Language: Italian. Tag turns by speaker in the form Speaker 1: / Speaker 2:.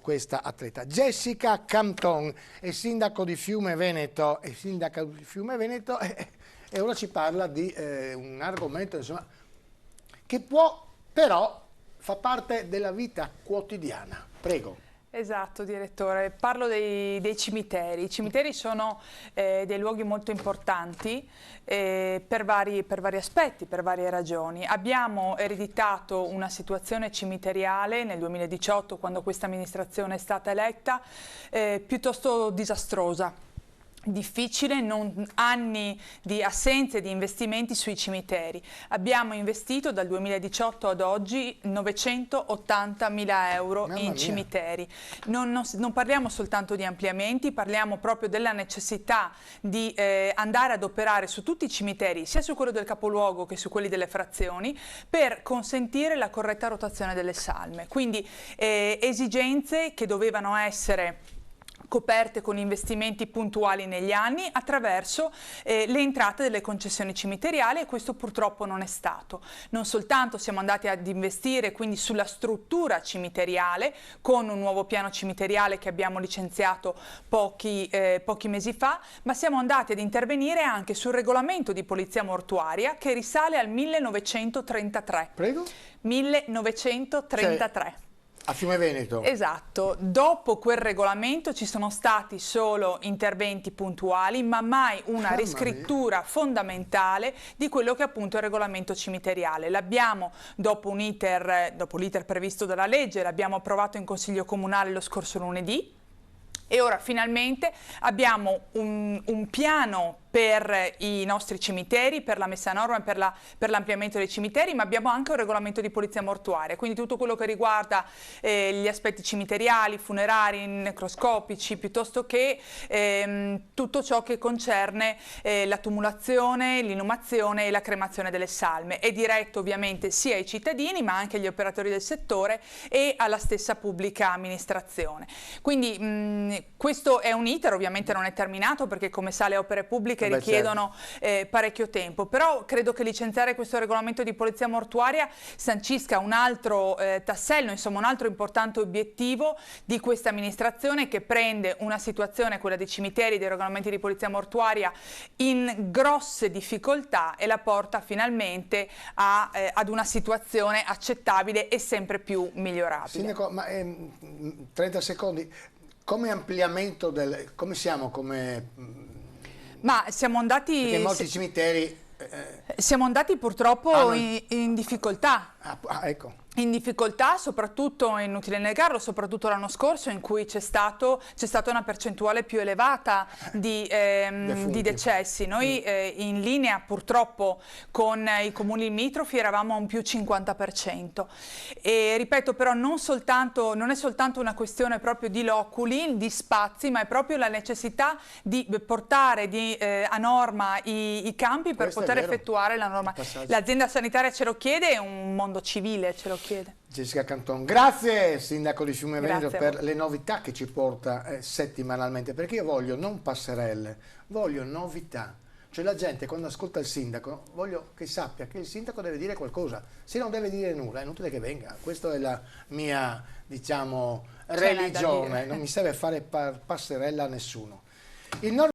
Speaker 1: questa atleta. Jessica Canton è sindaco di Fiume Veneto e ora ci parla di un argomento insomma, che può però fa parte della vita quotidiana. Prego.
Speaker 2: Esatto, direttore. Parlo dei cimiteri. I cimiteri sono dei luoghi molto importanti per vari aspetti, per varie ragioni. Abbiamo ereditato una situazione cimiteriale nel 2018, quando questa amministrazione è stata eletta, piuttosto disastrosa. Difficile, anni di assenze di investimenti sui cimiteri. Abbiamo investito dal 2018 ad oggi 980.000 euro in cimiteri. Non parliamo soltanto di ampliamenti, parliamo proprio della necessità di andare ad operare su tutti i cimiteri, sia su quello del capoluogo che su quelli delle frazioni, per consentire la corretta rotazione delle salme. Quindi esigenze che dovevano essere coperte con investimenti puntuali negli anni attraverso le entrate delle concessioni cimiteriali, e questo purtroppo non è stato. Non soltanto siamo andati ad investire quindi sulla struttura cimiteriale con un nuovo piano cimiteriale che abbiamo licenziato pochi mesi fa, ma siamo andati ad intervenire anche sul regolamento di polizia mortuaria che risale al 1933.
Speaker 1: Prego?
Speaker 2: 1933.
Speaker 1: A Fiume Veneto.
Speaker 2: Esatto, dopo quel regolamento ci sono stati solo interventi puntuali, ma mai una riscrittura fondamentale di quello che appunto è il regolamento cimiteriale. L'abbiamo, dopo l'iter previsto dalla legge, l'abbiamo approvato in Consiglio Comunale lo scorso lunedì, e ora finalmente abbiamo un piano per i nostri cimiteri, per la messa a norma e per l'ampliamento dei cimiteri, ma abbiamo anche un regolamento di polizia mortuaria, quindi tutto quello che riguarda gli aspetti cimiteriali, funerari, necroscopici, piuttosto che tutto ciò che concerne la tumulazione, l'inumazione e la cremazione delle salme. È diretto ovviamente sia ai cittadini, ma anche agli operatori del settore e alla stessa pubblica amministrazione. Quindi questo è un iter, ovviamente non è terminato, perché come sa le opere pubbliche richiedono parecchio tempo, però credo che licenziare questo regolamento di polizia mortuaria sancisca un altro tassello, insomma un altro importante obiettivo di questa amministrazione, che prende una situazione, quella dei cimiteri, dei regolamenti di polizia mortuaria, in grosse difficoltà e la porta finalmente ad una situazione accettabile e sempre più migliorabile.
Speaker 1: Sindaco, ma 30 secondi, come ampliamento come siamo
Speaker 2: Ma siamo andati...
Speaker 1: Perché molti cimiteri...
Speaker 2: Siamo andati purtroppo in difficoltà.
Speaker 1: Ecco.
Speaker 2: In difficoltà, soprattutto, è inutile negarlo, soprattutto l'anno scorso, in cui c'è stata una percentuale più elevata di decessi. Noi in linea purtroppo con i comuni limitrofi eravamo a un più 50%. E ripeto, però non è soltanto una questione proprio di loculi, di spazi, ma è proprio la necessità di portare a norma i campi per poter effettuare la norma. L'azienda sanitaria ce lo chiede e un mondo civile ce lo chiede.
Speaker 1: Jessica Canton, grazie Sindaco di Fiume Veneto per le novità che ci porta settimanalmente, perché io voglio non passerelle, voglio novità. Cioè la gente quando ascolta il Sindaco, voglio che sappia che il Sindaco deve dire qualcosa, se non deve dire nulla è inutile che venga. Questa è la mia, diciamo, religione, non mi serve fare passerella a nessuno.